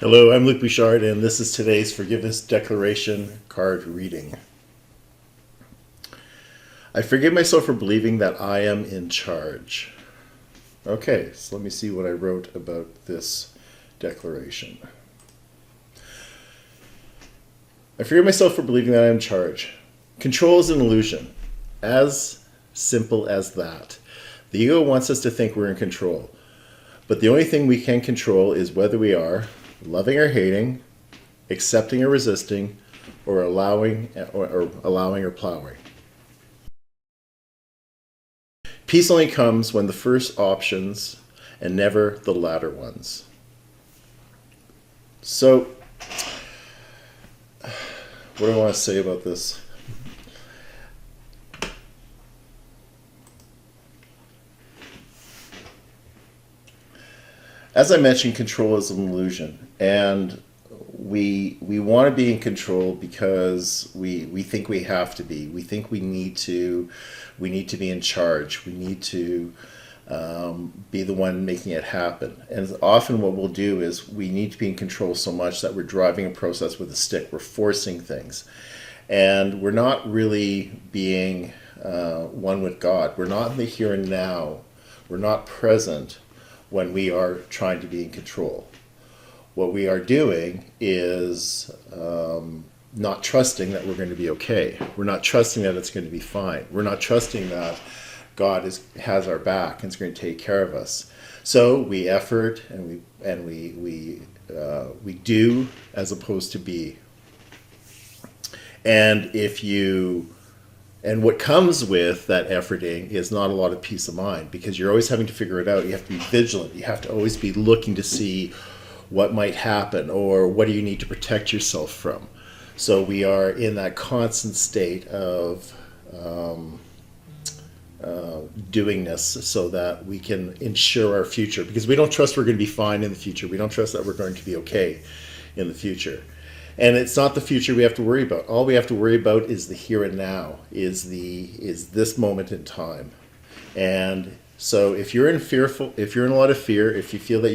Hello, I'm Luc Bouchard, and this is today's Forgiveness Declaration card reading. I forgive myself for believing that I am in charge. Okay, so let me see what I wrote about this declaration. I forgive myself for believing that I am in charge. Control is an illusion. As simple as that. The ego wants us to think we're in control. But the only thing we can control is whether we are loving or hating, accepting or resisting, or allowing or plowing. Peace only comes when the first options and never the latter ones. So, what do I want to say about this? As I mentioned, control is an illusion, and we want to be in control because we think we have to be. We think we need to be in charge. We need to be the one making it happen. And often what we'll do is we need to be in control so much that we're driving a process with a stick. We're forcing things, and we're not really being one with God. We're not in the here and now. We're not present when we are trying to be in control. What we are doing is not trusting that we're going to be okay. We're not trusting that it's going to be fine. We're not trusting that God has our back and is going to take care of us. So we effort and we do as opposed to be. And what comes with that efforting is not a lot of peace of mind, because you're always having to figure it out. You have to be vigilant. You have to always be looking to see what might happen or what do you need to protect yourself from. So we are in that constant state of doingness so that we can ensure our future, because we don't trust we're going to be fine in the future. We don't trust that we're going to be okay in the future. And it's not the future we have to worry about. All we have to worry about is the here and now, is this moment in time. And so if you're in a lot of fear, if you feel that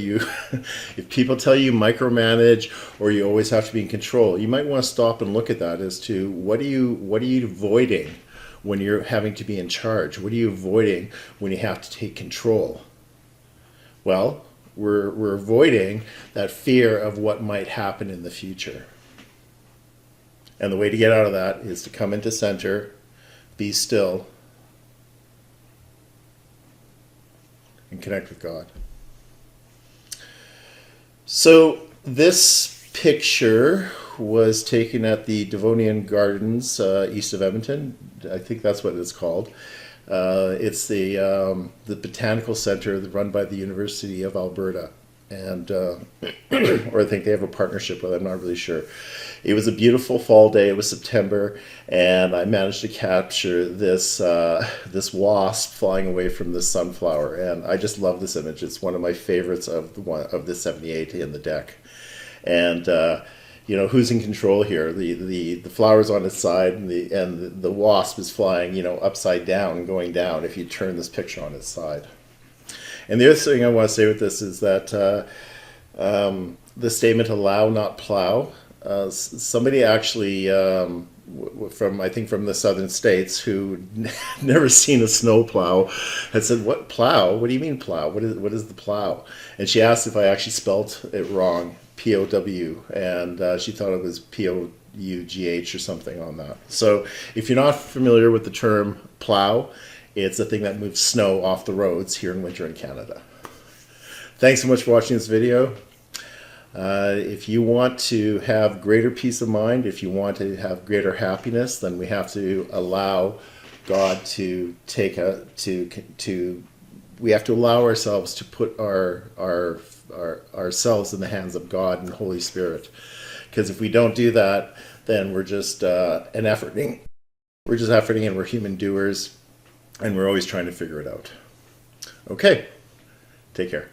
if people tell you micromanage or you always have to be in control, you might want to stop and look at that as to what are you avoiding when you're having to be in charge? What are you avoiding when you have to take control? Well, we're avoiding that fear of what might happen in the future. And the way to get out of that is to come into center, be still, and connect with God. So this picture was taken at the Devonian Gardens east of Edmonton. I think that's what it's called. It's the Botanical Center run by the University of Alberta. And or I think they have a partnership with it, I'm not really sure. It was a beautiful fall day. It was September, and I managed to capture this wasp flying away from this sunflower, and I just love this image. It's one of my favorites of the 78 in the deck. And who's in control here? The flower's on its side, and the wasp is flying upside down and going down if you turn this picture on its side. And the other thing I want to say with this is that the statement "allow, not plow." Somebody actually from the southern states who never seen a snow plow had said, "What plow? What do you mean plow? What is the plow?" And she asked if I actually spelt it wrong, POW, and she thought it was POUGH or something on that. So if you're not familiar with the term plow, it's a thing that moves snow off the roads here in winter in Canada. Thanks so much for watching this video. If you want to have greater peace of mind, if you want to have greater happiness, then we have to allow God to we have to allow ourselves to put ourselves in the hands of God and the Holy Spirit. Because if we don't do that, then we're just efforting. We're just efforting, and we're human doers. And we're always trying to figure it out. Okay, take care.